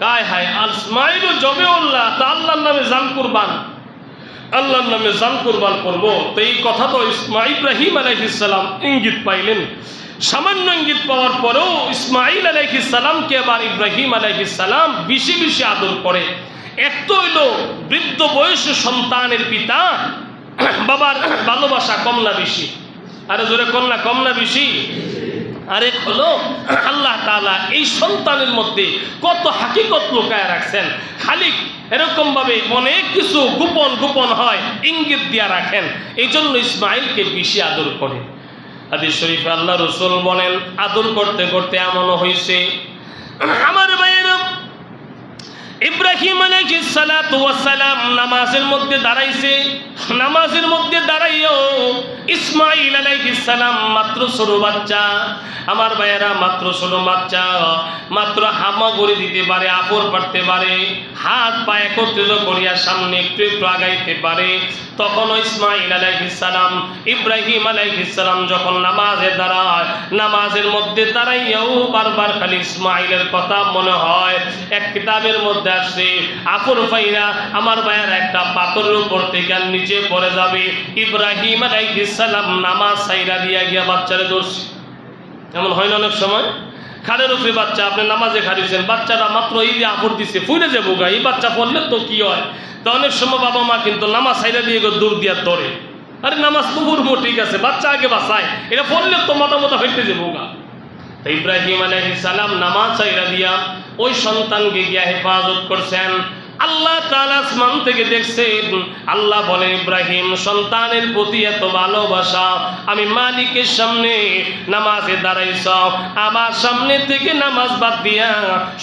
কায় হায় ইসমাঈল জবিউল্লাহ, তা আল্লাহর নামে জান কুরবান, আল্লাহর নামে জান কুরবান করবো। তো এই কথা তো ইব্রাহিম আলাইহিস সালাম ইঙ্গিত পাইলেন। সামান্য ইঙ্গিত পাওয়ার পরেও ইসমাঈল আলাইহিস সালামকে আবার ইব্রাহিম আলাইহিস সালাম বেশি বেশি আদর করে। এক তো হইল বৃদ্ধ বয়সে সন্তানের পিতা, বাবার ভালোবাসা কম না বেশি? আরে জোরে কম না বেশি? আরেক হলো আল্লাহ তাআলা এই সন্তানের মধ্যে কত হাকিকত লুকায় রাখছেন। খালি এরকম ভাবে অনেক কিছু গোপন হয়, ইঙ্গিত দিয়া রাখেন। এই জন্য ইসমাঈলকে বেশি আদর করে। হাদিস শরীফে আল্লাহ রাসূল বলেন, আদর করতে করতে এমনও হয়েছে, আমার ভাইয়েরা, ইব্রাহিম আলাইহিস সালাতু ওয়াস সালাম নামাজের মধ্যে দাঁড়াইছে। নামাজের মধ্যে দাঁড়াইও ইসমাঈল আলাইহিস সালাম মাত্র ছোট বাচ্চা, আমার ভাইয়েরা মাত্র ছোট বাচ্চা, মাত্র হামাগুড়ি দিতে পারে, আপর পারতে পারে, হাত পা একত্রিত করিয়া সামনে একটু একটু আগাইতে পারে। তখন ইসমাঈল আলাইহিস সালাম ইব্রাহিম আলাইহিস সালাম যখন নামাজে দাঁড়ায়, নামাজের মধ্যে দাঁড়াইয়াও বারবার খালি ইসমাঈলের কথা মনে হয়। এক কিতাবের মধ্যে আসছে, আপর ফাইরা আমার ভাইয়ের একটা পাথরের উপর থেকে নিচে পড়ে যাবে। ইব্রাহিম আলাইহিস সালাম নামাজ সাইরা দিয়া গিয়া বাচ্চারে ধরছে। এমন হয় না অনেক সময়, খাড়ের উপরে বাচ্চা, আপনি নামাজে খাড়িয়েছেন, বাচ্চারা মাত্র এই যে আপর দিচ্ছে ফুইরে যাবো গা, এই বাচ্চা পড়লে তো কি হয়। তো অনেক সময় বাবা মা কিন্তু নামাজ সাইরা দিয়ে দূর দিয়া ধরে, আরে নামাজ তো পড়বো ঠিক আছে, বাচ্চা আগে বাঁচায়, এটা পড়লে তো মাথা ফেটে যাবো গা। তো ইব্রাহিম আলাইহিস সালাম নামাজ সাইরা দিয়া ওই সন্তানকে গিয়া হেফাজত করছেন। আল্লাহ তাআলা আসমান থেকে দেখছেন। আল্লাহ বলেন, ইব্রাহিম সন্তানের প্রতি এত ভালোবাসা, আমি মালিকের সামনে নামাজে দাঁড়াইছ, আমার সামনে থেকে নামাজ বাদ দিয়া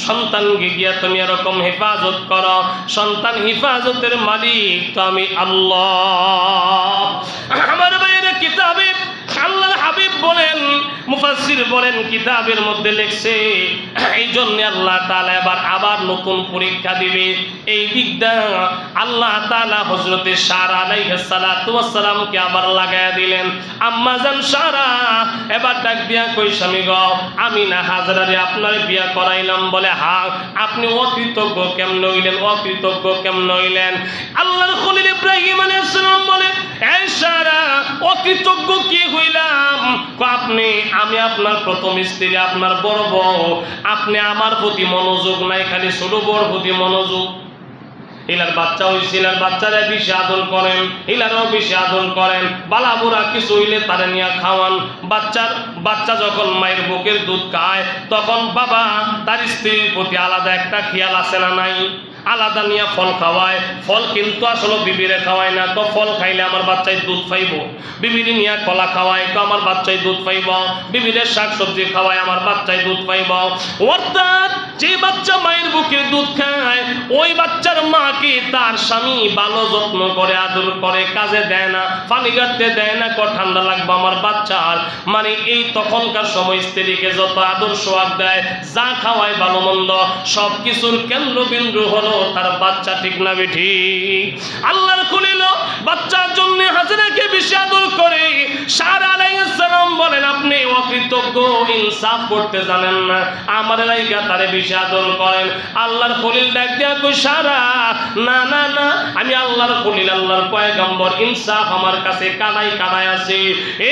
সন্তানকে গিয়া তুমি এরকম হেফাজত করো। সন্তান হেফাজতের মালিক তো আমি আল্লাহ। আমার ভাইয়েরা, কিতাবে আল্লাহর হাবিব বলেন, মুফাসসির বলেন, কিতাবের মধ্যে লেখছে এই জন্য আল্লাহ তাআলা আবার নতুন পরীক্ষা দিবে। এই দিকটা আল্লাহ তাআলা হযরতে সারা আলাইহিস সালাতু ওয়াস সালামকে আবার লাগায়া দিলেন। আম্মা জান সারা এবার ডাক দিয়া কই, স্বামী গো, আমি না হাজরারে আপনার বিয়া করাইলাম। বলে, হ্যাঁ। আপনি অকৃতজ্ঞ কেমনে হইলেন? অকৃতজ্ঞ কেমনে হইলেন? আল্লাহর খলিল ইব্রাহিম আলাইহিস সালাম বলে, এই সারা অকৃতজ্ঞ কি হইলাম? আমি আপনার প্রথম স্ত্রী, আপনার বড় বউ, আপনি আমার প্রতি মনোযোগ নাই, খালি ছোট বড় প্রতি মনোযোগ। ইলার বাচ্চা হইছে, ইলার বাচ্চারা বেশি আদর করেন, ইলারও বেশি আদর করেন। বালা বুড়া কিছু হইলে তারা নিয়ে খাওয়ান। বাচ্চা যখন মায়ের বুকের দুধ খায়, তখন বাবা তার স্ত্রীর প্রতি আলাদা একটা খেয়াল আছে না নাই? আলাদা নিয়ে ফল খাওয়ায়। ফল কিন্তু আসলে বিবিরে খাওয়ায় না, তো ফল খাইলে আমার বাচ্চায় দুধ পাইব। বিবিরে নিয়ে কলা খাওয়ায়, তো আমার বাচ্চায় দুধ পাইব। বিবিরে শাক সবজি খাওয়ায়, আমার বাচ্চায় দুধ পাইব। অর্থাৎ যে বাচ্চা মায়ের বুকের দুধ খায় ওই বাচ্চার মাকে তার স্বামী ভালো যত্ন করে আদর করে, কাজে দেয় না, পানি গাড়তে দেয় না, ঠান্ডা লাগবে আমার বাচ্চার, মানে এই তখনকার সময় স্ত্রীকে যত আদর সোহাগ দেয়, যা খাওয়ায় ভালো মন্দ সব কিছুর কেন্দ্রবিন্দু হলো তার বাচ্চা, ঠিক না বেঠিক? আল্লাহর খলিল বাচ্চার জন্য হাজেরাকে বেশি আদর করে। সারা আলাইহিস সালাম বলেন আপনি অকৃতজ্ঞ, ইনসাফ করতে জানেন না, আমার লাইগা তারে বেশি আদর করেন। আল্লাহর খলিল ডাক দিয়া কই সারা, না না না, আমি আল্লাহর খলিল, আল্লাহর পয়গম্বর, ইনসাফ আমার কাছে কানাই কানাই আছে।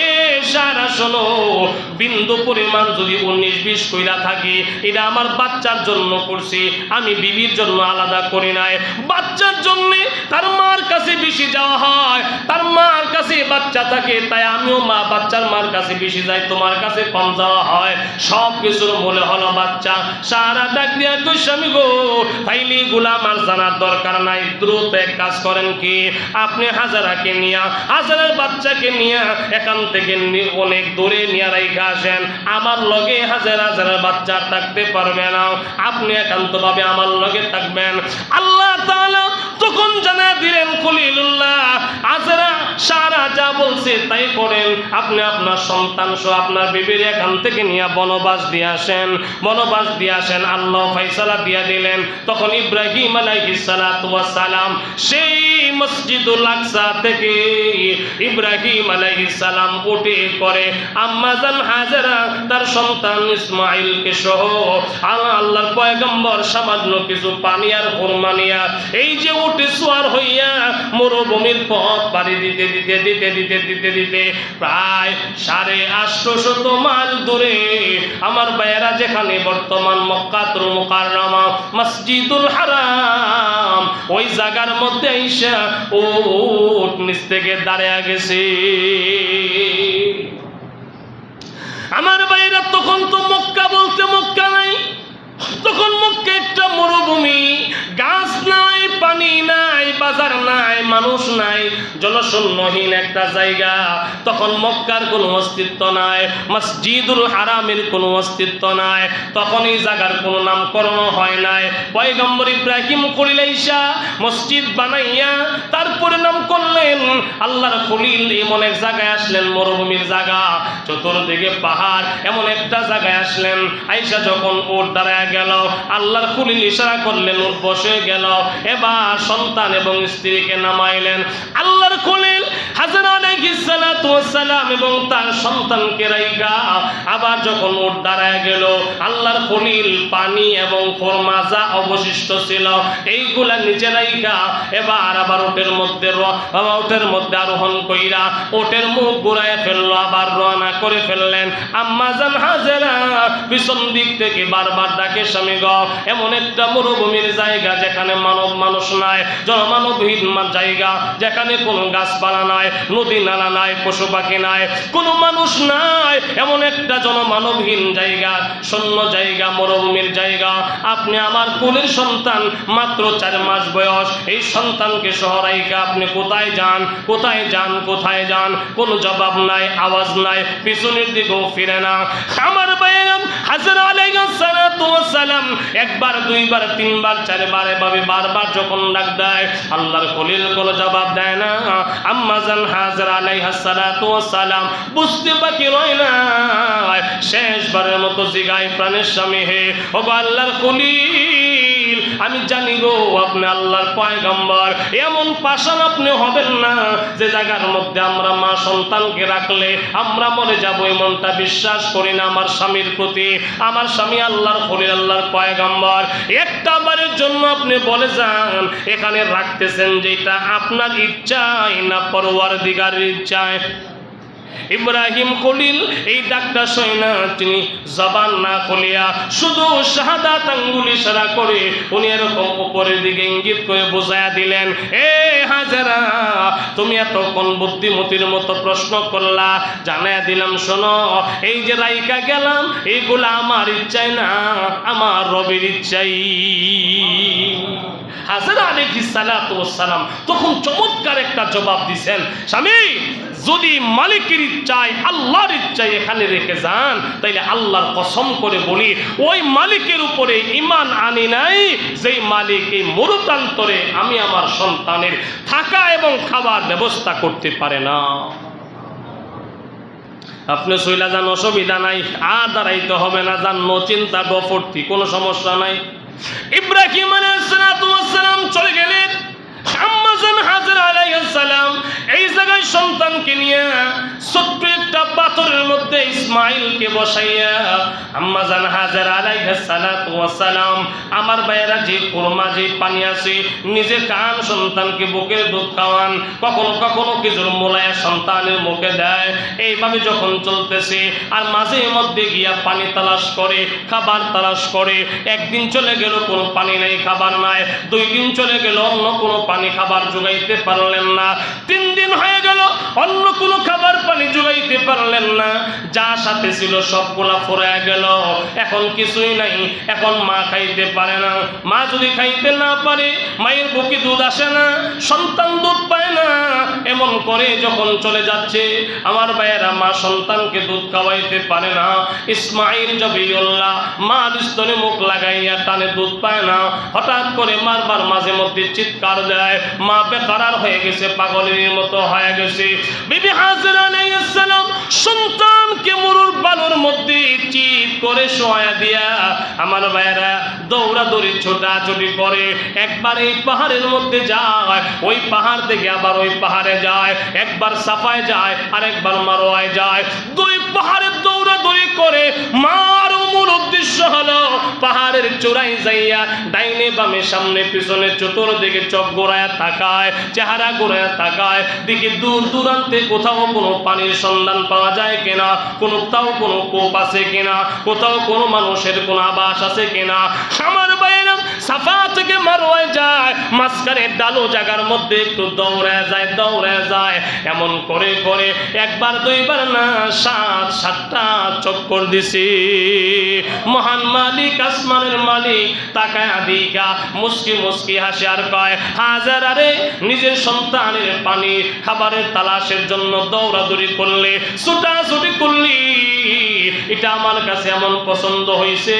এ সারা শোনো, বিন্দু পরিমাণ যদি 19-20 কইরা থাকি, এটা আমার বাচ্চার জন্য করছি, আমি বিবির জন্য আলাদা করি নাই। বাচ্চার জন্য তার মার কাছে বেশি যাওয়া হয়, তার মার কাছে বাচ্চা থাকে, তাই আমিও মা বাচ্চার মার কাছে বেশি যাই, তোমার কাছে কম যাওয়া হয়। সব কিছুর মূলে হলো বাচ্চা। সারা ডাক দিয়া কই স্বামী গো, তাইলে গোলাম আর জানার দরকার নাই, দ্রুত এক কাজ করেন কি, আপনি হাজারাকে নিয়া, হাজারের বাচ্চাকে নিয়া এখান থেকে অনেক দূরে নিয়ে রাইখা আসেন, আমার লগে হাজারের বাচ্চা থাকতে পারবে না, আপনি একান্তভাবে আমার লগে থাকবেন। আল্লাহ তাআলা তখন জানা দিলেন খলিলুল্লাহ, হাজারা সারা যা বলছে তাই করেন, আপনি আপনার সন্তান সহ আপনার বিবির এখান থেকে নিয়ে বনবাস দিয়ে আসেন, বনবাস দিয়ে আসেন। আল্লাহ ফয়সালা দিয়া দিলেন। তখন ইব্রাহিম আলাইহিস সালাতু ওয়াস সালাম সেই মসজিদুল আকসা থেকে ইব্রাহিম আলাইহিস সালাম উঠে করে আম্মাজান হাজেরা তার সন্তান ইসমাঈলকে সহ আল্লাহর পয়গম্বর সামান্য কিছু পানি আর খুরমা নিয়া এই যে উঠে সোয়ার হইয়া মরুভূমির পথ পাড়ি দিতে দিতে দিতে দিতে দিতে দিতে প্রায় 850 মাইল দূরে আমার ভাইয়েরা যেখানে বর্তমান মক্কাতুল মুকাররমা মসজিদুল হারাম ওই জায়গার মধ্যে আইসা উট নিচ থেকে দাঁড়িয়ে গেছে। আমার ভাইয়েরা তখন তো মক্কা বলতে মক্কা নাই, তখন মক্কা একটা মরুভূমি, গাছ নাই, পানি নাই, বাজার নাই, মানুষ নাই, জনশূন্যহীন একটা জায়গা। তখন মক্কার কোনো অস্তিত্ব নাই, মসজিদুল হারামের কোনো অস্তিত্ব নাই, তখন এই জায়গার কোনো নামকরণ হয় নাই। পয়গম্বর ইব্রাহিম খলিল আইসা মসজিদ বানাইয়া তারপরে নাম করলেন আল্লাহর খলিল। এমন এক জায়গায় আসলেন, মরুভূমির জায়গা, চতুর্দিকে পাহাড়, এমন একটা জায়গায় আসলেন। আইসা যখন ওর দাঁড়ায় গেল, আল্লাহর খলিল ইশারা করলেন, ওর বসে গেল। এবার সন্তান এবং স্ত্রীকে নামাইলেন। আল্লাহর খলিল হাজরা আলাইহিস সালাতু ওয়াস সালাম এবং তার সন্তানকে রাইখা আবার যখন ওর দাঁড়ায় গেল, আল্লাহর খলিল পানি এবং খুরমা যা অবশিষ্ট ছিল এইগুলা নিচে রাইখা এবার আবার ওটের মধ্যে আরোহণ কইরা ওটের মুখ ঘুরায় ফেললো, আবার রওনা করে ফেললেন। আম্মাজান হাজেরা পিছন দিক থেকে বারবার ডাকে স্বামী গো, এমন একটা মরুভূমির জায়গা যেখানে মানুষ নাই, জনমানবহীন জায়গা, যেখানে কোনো গাছপালা নাই, নদী নালা নাই, পশু পাখি নাই, কোনো মানুষ নাই, এমন একটা জনমানবহীন জায়গা, শূন্য জায়গা, মরুভূমির জায়গা। আপনি আমার কুলের সন্তান, মাত্র 4 মাস বয়স, এই সন্তানকে শহরাইকা আপনি কোথায় যান, কোথায় যান, কোথায় যান? কোনো জবাব নাই, আওয়াজ নাই, পিছনের দিকেও ফিরে না। আমার ভাইয়েরা হাজরা আলাইহিস সালাতু ওয়াস সালাম একবার, দুইবার, তিনবার, 4 বার এভাবে বারবার যখন ডাক দেয়, আল্লাহর খলিল কোনো জবাব দেয় না। আম্মাজান হাজরা আলাইহিস সালাতু ওয়াস সালাম বুঝতে বাকি রয় না, শেষবারের মতো জিগায়, প্রাণের স্বামী হে ও আল্লাহর খলিল, আমি জানি গো আপনি আল্লাহর পয়গম্বর, এমন পাষাণ আপনি হবেন না যে জায়গার মধ্যে আমরা মা সন্তানকে রাখলে আমরা মরে যাব, এমনটা বিশ্বাস করি না আমার স্বামীর প্রতি। আমার স্বামী আল্লাহর খলিল, আল্লাহর পয়গম্বর, একটা বারের জন্য আপনি বলে যান এখানে রাখতেছেন যেটা আপনার ইচ্ছায় না পরওয়ারদিগারের ইচ্ছায়। ইব্রাহিম খলিল এই ডাকটা শুনে না, তিনি জবান না খুলিয়া শুধু শাহাদাত আঙ্গুল ইশারা করে উনি এরকম উপরের দিকে ইঙ্গিত করে বোঝায়া দিলেন, এ হাজেরা তুমি এতক্ষণ বুদ্ধিমতির মতো প্রশ্ন করলা, জানায়া দিলাম শোনো, এই যে রাইকা গেলাম এইগুলা আমার ইচ্ছাই না, আমার রবের ইচ্ছাই। হাজরা আলাইহিস সালাতু ওয়াস সালাম তখন চমৎকার একটা জবাব দিছেন, স্বামী যদি মালিকের ইচ্ছায় আল্লাহর ইচ্ছায় এখানে রেখে যান, তাইলে আল্লাহর কসম করে বলি ওই মালিকের উপরে ঈমান আনি নাই যেই মালিক এই মরুতান্তরে আমি আমার সন্তানের থাকা এবং খাবার ব্যবস্থা করতে পারে না। আপনি চইলা যান, অসুবিধা নাই, আর দাঁড়াইতে হবে না, যান, নো চিন্তা গফর্তি, কোনো সমস্যা নাই। ইব্রাহিম আলাইহিস সালাম চলে গেলেন। আম্মা জান হাজেরা আলাইহিস সালাম এই জায়গায় সন্তানকে নিয়ে ছোট্ট একটা পাথরের মধ্যে ইসমাইলকে বসাইয়া, আম্মা জান হাজেরা আলাইহিস সালাম আমার ভাইয়েরা যে কুরমা যে পানি আছে নিজে খান, সন্তানকে বুকের দুধ খাওয়ান, কখনো কখনো কিছুর মোলায়া সন্তানের মুখে দেয়। এইভাবে যখন চলতেছে আর মাঝে মধ্যে গিয়া পানি তালাশ করে, খাবার তালাশ করে। একদিন চলে গেল কোনো পানি নাই, খাবার নাই। 2 দিন চলে গেল অন্য কোনো পানি খাবার জোগাইতে পারলেন না। 3 দিন হয়ে গেল অন্য কোনো খাবার পানি জোগাইতে পারলেন না। যা সাথে ছিল সবগুলা ফুরায় গেল, এখন কিছুই নাই। এখন মা খাইতে পারে না। মা যদি খাইতে না পারে, মায়ের বুকে দুধ আসে না, সন্তান দুধ পায় না। এমন করে যখন চলে যাচ্ছে আমার ভাইয়েরা, মা সন্তানকে দুধ খাওয়াইতে পারে না। ইসমাইল জবিউল্লাহ মার স্তনে মুখ লাগাইয়া টানে, দুধ পায় না। হঠাৎ করে মারবার মাঝে মধ্যে চিৎকার দেয়। মা বেকারার হয়ে গেছে, পাগলের মতো হয়ে গেছে। বিবি হাজেরা আলাইহিস সালাম সন্তানকে মরুর বালুর মধ্যে চিৎ করে শোয়া দিয়া আমার ভাইয়েরা দৌড়াদৌড়ি ছোটাছুটি করে। একবার এই পাহাড়ের মধ্যে যায়, ওই পাহাড় থেকে আবার ওই পাহাড়ে যায়, একবার সাফায় যায় আর একবার মারোয়ায় যায়। 2 পাহাড়ে দৌড়াদৌড়ি করে। মার মূল উদ্দেশ্য হলো পাহাড়ের চূড়ায় যাইয়া ডাইনে বামে সামনে পিছনে চতুর্দিকে চোখ ঘোরায় তাকায়, চেহারা ঘোরায় তাকায়, দেখি দূর দূরান্তে কোথাও কোনো পানির সন্ধান পাওয়া যায় কিনা, কোথাও কোনো কূপ আছে কিনা, কোথাও কোনো মানুষের কোনো আবাস আছে কিনা। আমার বাইরে সাফা থেকে মারোয়ায় যায়, মাঝখানে ডালো জায়গার মধ্যে একটু দৌড়ায় যায়। এমন করে করে 1বার 2বার না 7-7টা চক্কর দিছি। মহান মালিক আসমানের মালিক তাকায় দিকা মুস্কি মুস্কি হাসি আর কয়, হাজার আরে নিজের সন্তানের পানি খাবারের তালাশের জন্য দৌড়াদৌড়ি করলে, ছুটাছুটি করলি, এটা আমার কাছে এমন পছন্দ হয়েছে,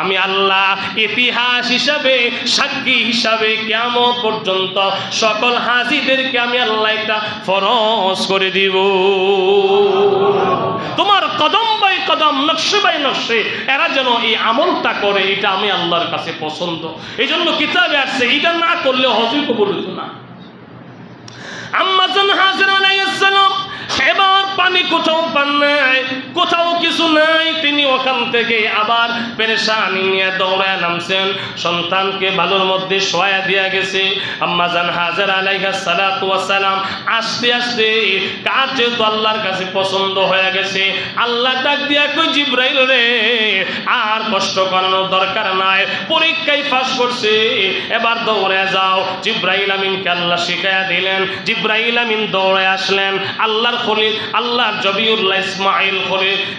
আমি আল্লাহ ইতিহাস হিসাবে সাক্ষী হিসাবে কিয়ামত পর্যন্ত সকল হাজিদেরকে আমি আল্লাহ এটা ফরজ করে দিব। তোমার কদম বাই কদম, নকশে বাই নকশে এরা যেন এই আমলটা করে, এটা আমি আল্লাহর কাছে পছন্দ। এই জন্য কিতাবে আসছে এটা না করলে হজই কবুল হতো না। আম্মা জান হাজেরা আলাইহিস সালাম এবার পানি কোথাও পান নাই, কোথাও কিছু নাই। তিনি ওখান থেকে আবার পেরেশানি নিয়ে দৌড়ায় নামছেন। সন্তানকে বালুর মধ্যে শোয়া দিয়া গেছে। আম্মা জান হাজেরা আলাইহিস সালাতু ওয়াস সালাম আস্তে আস্তে কাজ যেহেতু আল্লাহর কাছে পছন্দ হয়ে গেছে, আল্লাহ ডাক দিয়া কই, জিবরাইল রে, আর কষ্ট করানোর দরকার নাই, পরীক্ষায় পাস করছে, এবার দৌড়ে যাও। জিবরাইল আমিনকে আল্লাহ শিখাইয়া দিলেন। জিবরাইল আমিন দৌড়ে আসলেন। আল্লাহর খলিল, আল্লাহর জবিউল্লাহ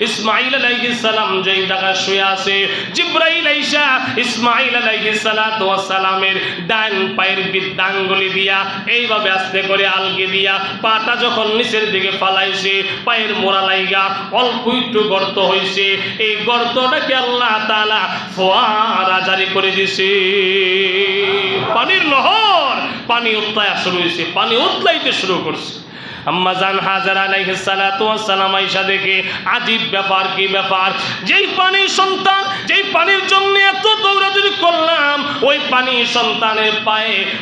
ইসমাইল আলাইহিস সালাম যেই জায়গায় শুয়ে আছে, জিবরাইল আইসা ইসমাইল আলাইহিস সালাতু ওয়াস সালামের ডান পায়ের বৃদ্ধাঙ্গুলি দিয়া এইভাবে আস্তে করে আলগে দিয়া পাটা যখন নিচের দিকে ফালাইছে, পায়ের মোড়া লাইগা অল্প একটু গর্ত হইছে। এই গর্তটাকে আল্লাহ তাআলা ফোয়ারা জারি করে দিছে। পানির নহর, পানি উতলাইতে শুরু হয়েছে, পানি উতলাইতে শুরু করছে। আম্মা জান হাজেরা আলাইহিস সালাতু ওয়াস সালাম আয়েশা দেখে আজীব ব্যাপার, কি ব্যাপার, যেই পানির সন্তান, যেই পানির জন্য এত দৌড়াদৌড়ি করলাম, ওই পানি সন্তানের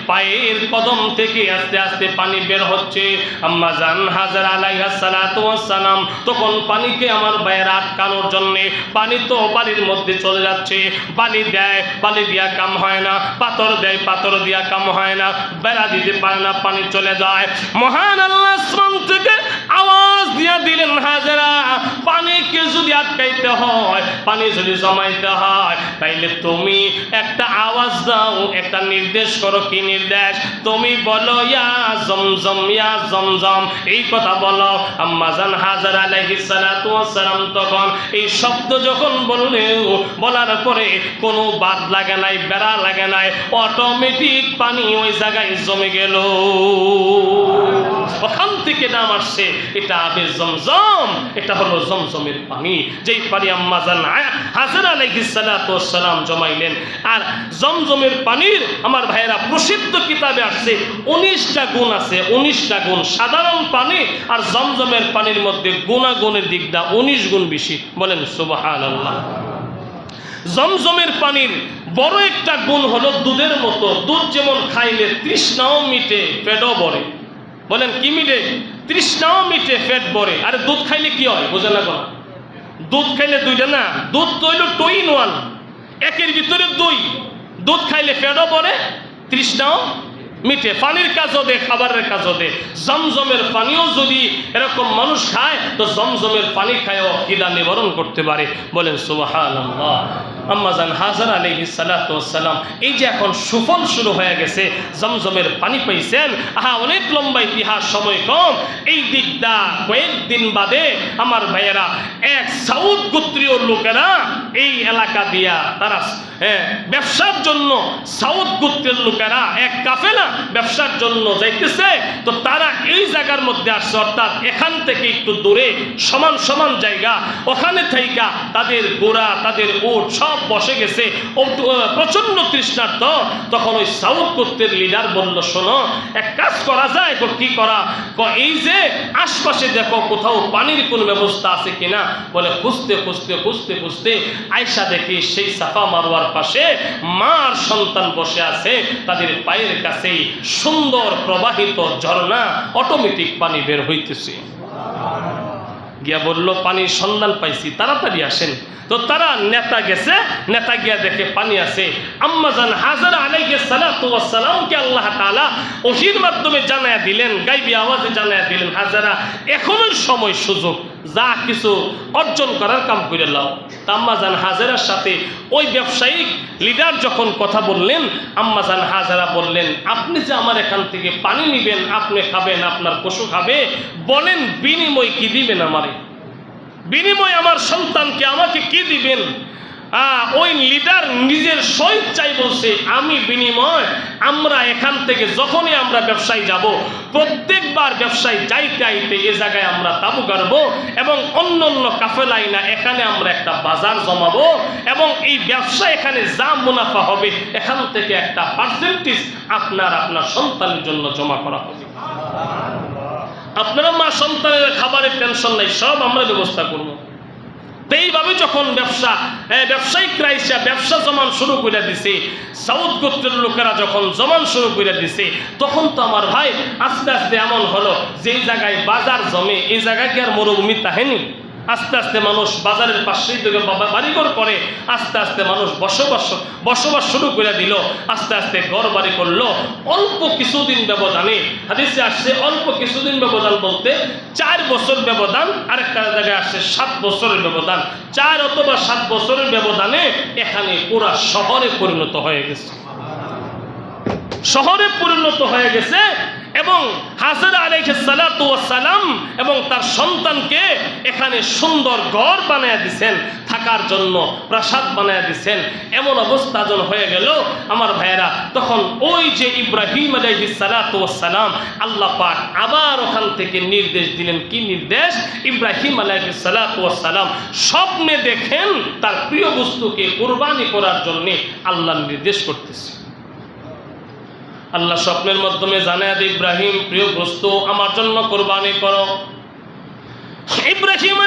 পায়ের কদম থেকে আস্তে আস্তে পানি বের হচ্ছে। আম্মা জান হাজেরা আলাইহিস সালাতু ওয়াস সালাম তখন পানিকে আমার বাইরে আটকানোর জন্য, পানি তো বালির মধ্যে চলে যাচ্ছে, বালি দেয়, বালি দিয়া কাম হয় না, পাথর দেয়, পাথর দিয়া কাম হয় না, বেড়া দিতে পারে না, পানি চলে যায়। মহান আল্লাহ আসমান থেকে আওয়াজ দিয়া দিলেন, হাজেরা, পানিকে যদি আটকাইতে হয়, পানি যদি জমাইতে হয়, তাইলে তুমি একটা আওয়াজ দাও, একটা নির্দেশ করো। কি নির্দেশ? তুমি বলো, ইয়া জমজম, ইয়া জমজম, এই কথা বলো। আম্মা জান হাজেরা আলাইহিস সালাতু ওয়াস সালাম তখন এই শব্দ যখন বলার পরে কোনো বাদ লাগে নাই, বেড়া লাগে নাই, অটোমেটিক পানি ওই জায়গায় জমে গেল। ওখান থেকে নাম আসছে, এটা আবে জমজম, এটা হলো জমজমের পানি, যেই পানি আম্মা জান হাজরা আলাইহিস সালাতু ওয়াস সালাম জমাইলেন। আর জমজমের পানির আমার ভাইয়েরা প্রসিদ্ধ কিতাবে আসছে 19টা গুণ আছে, 19টা গুণ। সাধারণ পানি আর জমজমের পানির মধ্যে গুণাগুণের দিকটা 19 গুণ বেশি। বলেন সুবহানাল্লাহ। জমজমের পানির বড় একটা গুণ হলো দুধের মতো। দুধ যেমন খাইলে তৃষ্ণাও মিটে, পেটও ভরে। বলেন কি মিটে? তৃষ্ণাও মিটে, পেট ভরে। আর দুধ খাইলে কি হয় বোঝে না কোন? দুধ খাইলে দুইটা না, দুধ তো হইল 2 in 1, একের ভিতরে 2। দুধ খাইলে পেটও ভরে, তৃষ্ণাও মিটে, পানির কাজও দে, খাবারের কাজও দে। জমজমের পানিও যদি এরকম মানুষ খায় তো জমজমের পানি খায়ও খিদা নিবারণ করতে পারে। বলেন সুবহানাল্লাহ। আম্মা জান হাজরা আলাইহিস সালাতু ওয়াস সালাম এই যে এখন সুফল শুরু হয়ে গেছে, জমজমের পানি পাইছেন। অনেক লম্বা ইতিহাস, সময় কম। এই দিকটা কয়েকদিন বাদে আমার ভাইয়েরা এক সাউদ গোত্রীয় লোকেরা এই এলাকা দিয়া তারা ব্যবসার জন্য, সাউদ গোত্রের লোকেরা এক কাফেলা ব্যবসার জন্য যাইতেছে। তো তারা এই জায়গার মধ্যে আসছে, অর্থাৎ এখান থেকে একটু দূরে সমান সমান জায়গা, ওখানে থাইকা তাদের গোড়া, তাদের উট সব বসে গেছে, প্রচন্ড তৃষ্ণার্ত। তখন ওই সাউদ গোত্রের লিডার বলল, শোনো এক কাজ করা যায়। কি করা? এই যে আশপাশে দেখো কোথাও পানির কোন ব্যবস্থা আছে কিনা। বলে খুঁজতে খুঁজতে খুঁজতে খুঁজতে আয়সা দেখি সেই সাফা মারওয়ার পাশে মা আর সন্তান বসে আছে, তাদের পায়ের কাছেই সুন্দর প্রবাহিত ঝর্ণা, অটোমেটিক পানি বের হইতেছে। গিয়া বলল, পানির সন্ধান পাইছি, তাড়াতাড়ি আসেন। তো তারা নেতা গেছে, নেতা গিয়া দেখে পানি আছে। আম্মা জান হাজরা আলাইহিস সালাতু ওয়াস সালামকে আল্লাহ তাআলা ওহীর মাধ্যমে জানায়া দিলেন, গায়বী আওয়াজে জানায়া দিলেন, হাজরা এখনো সময়, সুযোগ, যা কিছু অর্জন করার কাম করে লাও। আম্মা জান হাজরার সাথে ওই ব্যবসায়িক লিডার যখন কথা বললেন, আম্মা জান হাজরা বললেন, আপনি যে আমার এখান থেকে পানি নিবেন, আপনি খাবেন, আপনার পশু খাবে, বলেন বিনিময় কি দিবেন আমারে? বিনিময় আমার সন্তানকে আমাকে কি দিবেন? ওই লিডার নিজের স্বেচ্ছায় বলছে, আমি বিনিময়, আমরা এখান থেকে যখনই আমরা ব্যবসায় যাব, প্রত্যেকবার ব্যবসায় যাইতে আইতে এ জায়গায় আমরা তাবু গাড়বো এবং অন্য অন্য কাফেলাই না, এখানে আমরা একটা বাজার জমাবো এবং এই ব্যবসা এখানে যা মুনাফা হবে এখান থেকে একটা পার্সেন্টেজ আপনার সন্তানের জন্য জমা করা হবে। আপনারা মা সন্তানের খাবারের টেনশন নাই, সব আমরা ব্যবস্থা করবো। এইভাবে যখন ব্যবসায়িকরা এসে ব্যবসা জমান শুরু করে দিছে, সাউদ গোত্রের লোকেরা যখন জমান শুরু করে দিছে, তখন তো আমার ভাই আস্তে আস্তে এমন হলো, যেই জায়গায় বাজার জমে এই জায়গায় কি আর মরুভূমি তাহেনি? আস্তে আস্তে মানুষ বাজারের পাশেই থেকে বাড়িঘর করে, আস্তে আস্তে মানুষ বসবাস শুরু করে দিল, আস্তে আস্তে ঘর বাড়ি করলো। অল্প কিছুদিন ব্যবধানে, হাদিসে আসছে অল্প কিছুদিন ব্যবধান বলতে 4 বছর ব্যবধান, আরেকটা জায়গায় আসছে 7 বছরের ব্যবধান। 4 অথবা 7 বছরের ব্যবধানে এখানে পুরা শহরে পরিণত হয়ে গেছে, শহরে পরিণত হয়ে গেছে। এবং হাজরা আলাইহিস সালাতু ওয়াস সালাম এবং তার সন্তানকে এখানে সুন্দর ঘর বানায়া দিয়েছেন, থাকার জন্য প্রাসাদ বানায়া দিয়েছেন। এমন অবস্থা যখন হয়ে গেল আমার ভাইয়েরা, তখন ওই যে ইব্রাহিম আলাইহিস সালাতু ওয়াস সালাম, আল্লাহ পাক আবার ওখান থেকে নির্দেশ দিলেন। কি নির্দেশ? ইব্রাহিম আলাইহিস সালাতু ওয়াস সালাম স্বপ্নে দেখেন তার প্রিয় বস্তুকে কুরবানি করার জন্য আল্লাহ নির্দেশ করতেছে। আল্লাহ স্বপ্নের মাধ্যমে জানায় দেয়, ইব্রাহিম প্রিয় বস্তু আমার জন্য কুরবানি করো। ইব্রাহিম